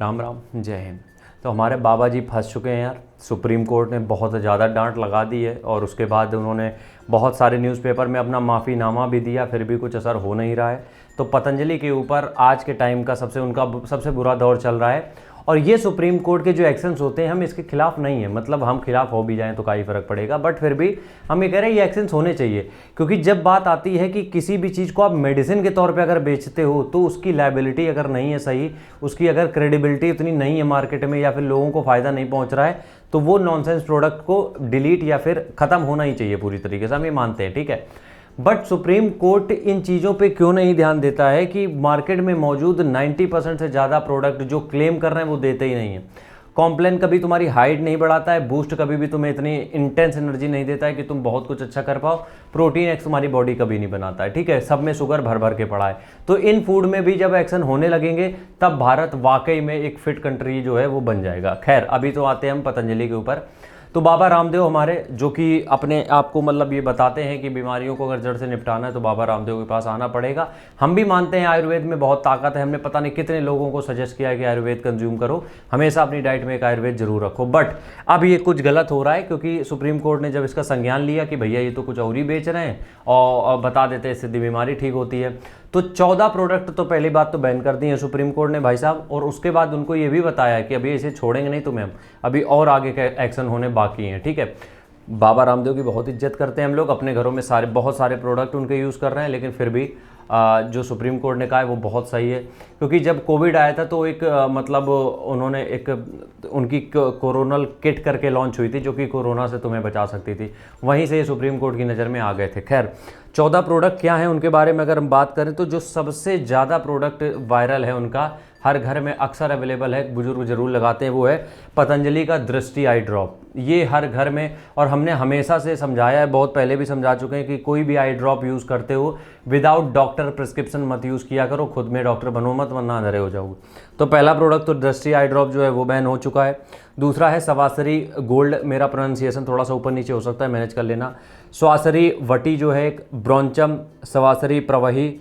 राम राम, जय हिंद। तो हमारे बाबा जी फंस चुके हैं यार। सुप्रीम कोर्ट ने बहुत ज़्यादा डांट लगा दी है और उसके बाद उन्होंने बहुत सारे न्यूज़पेपर में अपना माफ़ीनामा भी दिया, फिर भी कुछ असर हो नहीं रहा है। तो पतंजलि के ऊपर आज के टाइम का सबसे बुरा दौर चल रहा है। और ये सुप्रीम कोर्ट के जो एक्शंस होते हैं, हम इसके खिलाफ नहीं है, मतलब हम खिलाफ हो भी जाएं तो क्या फ़र्क पड़ेगा, बट फिर भी हम ये कह रहे हैं ये एक्शंस होने चाहिए। क्योंकि जब बात आती है कि किसी भी चीज़ को आप मेडिसिन के तौर पे अगर बेचते हो तो उसकी लायबिलिटी अगर नहीं है सही, उसकी अगर क्रेडिबिलिटी उतनी नहीं है मार्केट में, या फिर लोगों को फ़ायदा नहीं पहुंच रहा है, तो वो नॉनसेंस प्रोडक्ट को डिलीट या फिर ख़त्म होना ही चाहिए पूरी तरीके से, हम ये मानते हैं, ठीक है। बट सुप्रीम कोर्ट इन चीज़ों पे क्यों नहीं ध्यान देता है कि मार्केट में मौजूद 90% से ज़्यादा प्रोडक्ट जो क्लेम कर रहे हैं वो देते ही नहीं है। कॉम्प्लेन कभी तुम्हारी हाइट नहीं बढ़ाता है, बूस्ट कभी भी तुम्हें इतनी इंटेंस एनर्जी नहीं देता है कि तुम बहुत कुछ अच्छा कर पाओ, प्रोटीन एक्स तुम्हारी बॉडी कभी नहीं बनाता है, ठीक है। सब में शुगर भर भर के पड़ा है। तो इन फूड में भी जब एक्शन होने लगेंगे तब भारत वाकई में एक फिट कंट्री जो है वो बन जाएगा। खैर, अभी तो आते हैं हम पतंजलि के ऊपर। तो बाबा रामदेव हमारे, जो कि अपने आप को मतलब ये बताते हैं कि बीमारियों को अगर जड़ से निपटाना है तो बाबा रामदेव के पास आना पड़ेगा। हम भी मानते हैं आयुर्वेद में बहुत ताकत है, हमने पता नहीं कितने लोगों को सजेस्ट किया है कि आयुर्वेद कंज्यूम करो, हमेशा अपनी डाइट में एक आयुर्वेद जरूर रखो। बट अब ये कुछ गलत हो रहा है, क्योंकि सुप्रीम कोर्ट ने जब इसका संज्ञान लिया कि भैया ये तो कुछ और ही बेच रहे हैं और बता देते हैं इससे बीमारी ठीक होती है, तो 14 प्रोडक्ट तो पहली बात तो बैन कर दिए हैं सुप्रीम कोर्ट ने भाई साहब। और उसके बाद उनको ये भी बताया है कि अभी इसे छोड़ेंगे नहीं तुम्हें, हम अभी और आगे के एक्शन होने बाकी हैं, ठीक है। बाबा रामदेव की बहुत इज्जत करते हैं हम लोग, अपने घरों में बहुत सारे प्रोडक्ट उनके यूज़ कर रहे हैं, लेकिन फिर भी जो सुप्रीम कोर्ट ने कहा है वो बहुत सही है। क्योंकि जब कोविड आया था तो एक मतलब उन्होंने एक उनकी कोरोनल किट करके लॉन्च हुई थी जो कि कोरोना से तुम्हें बचा सकती थी, वहीं से ये सुप्रीम कोर्ट की नज़र में आ गए थे। खैर, 14 प्रोडक्ट क्या हैं उनके बारे में अगर हम बात करें तो जो सबसे ज़्यादा प्रोडक्ट वायरल है उनका, हर घर में अक्सर अवेलेबल है, बुजुर्ग जरूर लगाते हैं, वो है पतंजलि का दृष्टि आई ड्रॉप। ये हर घर में, और हमने हमेशा से समझाया है, बहुत पहले भी समझा चुके हैं कि कोई भी आई ड्रॉप यूज़ करते हो विदाउट डॉक्टर प्रिस्क्रिप्शन मत यूज़ किया करो, खुद में डॉक्टर बनो मत, वरना अंधेरे हो जाओगे। तो पहला प्रोडक्ट तो दृष्टि आई ड्रॉप जो है वो बैन हो चुका है। दूसरा है सवासरी गोल्ड, मेरा प्रोनाउंसिएशन थोड़ा सा ऊपर नीचे हो सकता है, मैनेज कर लेना। स्वासरी वटी जो है एक, ब्रोंचम, सवासरी प्रवही,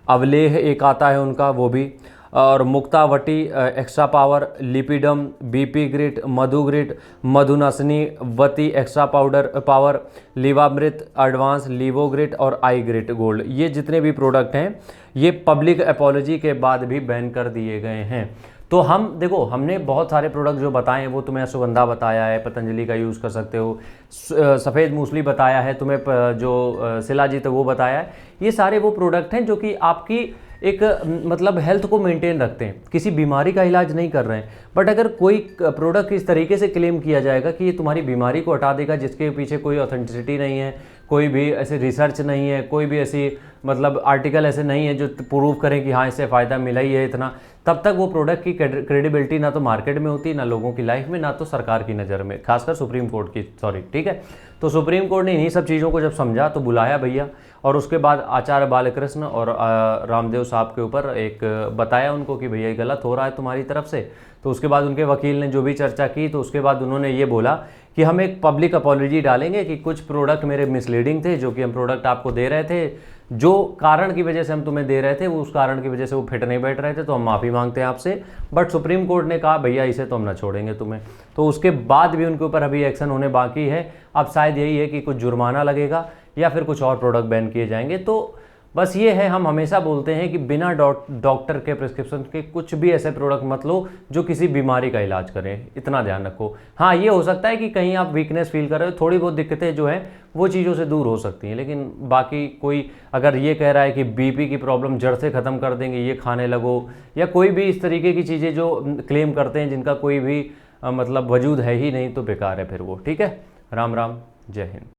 अवलेह एक आता है उनका वो भी, और Muktavati extra power, लिपिडम, BP grit, मधु ग्रिट, मधुनसनी वती एक्स्ट्रा पावर, लीवामृत एडवांस, लीवोग्रिट और आई ग्रिट गोल्ड, ये जितने भी प्रोडक्ट हैं ये पब्लिक एपोलॉजी के बाद भी बैन कर दिए गए हैं। तो हम देखो, हमने बहुत सारे प्रोडक्ट जो बताए हैं वो तुम्हें अश्वगंधा बताया है, पतंजलि का यूज़ कर सकते हो, सफ़ेद मूसली बताया है तुम्हें, जो शिलाजीत है वो बताया है। ये सारे वो प्रोडक्ट हैं जो कि आपकी एक मतलब हेल्थ को मेंटेन रखते हैं, किसी बीमारी का इलाज नहीं कर रहे हैं। बट अगर कोई प्रोडक्ट इस तरीके से क्लेम किया जाएगा कि ये तुम्हारी बीमारी को हटा देगा, जिसके पीछे कोई ऑथेंटिसिटी नहीं है, कोई भी ऐसे रिसर्च नहीं है, कोई भी ऐसी मतलब आर्टिकल ऐसे नहीं है जो प्रूव करें कि हाँ इससे फ़ायदा मिला ही है इतना, तब तक वो प्रोडक्ट की क्रेडिबिलिटी ना तो मार्केट में होती, ना लोगों की लाइफ में, ना तो सरकार की नज़र में, खासकर सुप्रीम कोर्ट की, सॉरी, ठीक है। तो सुप्रीम कोर्ट ने इन्हीं सब चीज़ों को जब समझा तो बुलाया भैया, और उसके बाद आचार्य बालकृष्ण और रामदेव साहब के ऊपर एक बताया उनको कि भैया ये गलत हो रहा है तुम्हारी तरफ से। तो उसके बाद उनके वकील ने जो भी चर्चा की, तो उसके बाद उन्होंने ये बोला कि हम एक पब्लिक अपॉलॉजी डालेंगे कि कुछ प्रोडक्ट मेरे मिसलीडिंग थे, जो कि हम प्रोडक्ट आपको दे रहे थे, जो कारण की वजह से हम तुम्हें दे रहे थे वो उस कारण की वजह से वो फिट नहीं बैठ रहे थे, तो हम माफ़ी मांगते हैं आपसे। बट सुप्रीम कोर्ट ने कहा भैया इसे तो हम ना छोड़ेंगे तुम्हें। तो उसके बाद भी उनके ऊपर अभी एक्शन होने बाकी है। अब शायद यही है कि कुछ जुर्माना लगेगा या फिर कुछ और प्रोडक्ट बैन किए जाएंगे। तो बस ये है, हम हमेशा बोलते हैं कि बिना डॉक्टर के प्रिस्क्रिप्शन के कुछ भी ऐसे प्रोडक्ट मत लो जो किसी बीमारी का इलाज करें, इतना ध्यान रखो। हाँ, ये हो सकता है कि कहीं आप वीकनेस फील कर रहे हो, थोड़ी बहुत दिक्कतें जो हैं वो चीज़ों से दूर हो सकती हैं, लेकिन बाकी कोई अगर ये कह रहा है कि बीपी की प्रॉब्लम जड़ से ख़त्म कर देंगे, ये खाने लगो, या कोई भी इस तरीके की चीज़ें जो क्लेम करते हैं जिनका कोई भी मतलब वजूद है ही नहीं, तो बेकार है फिर वो, ठीक है। राम राम, जय हिंद।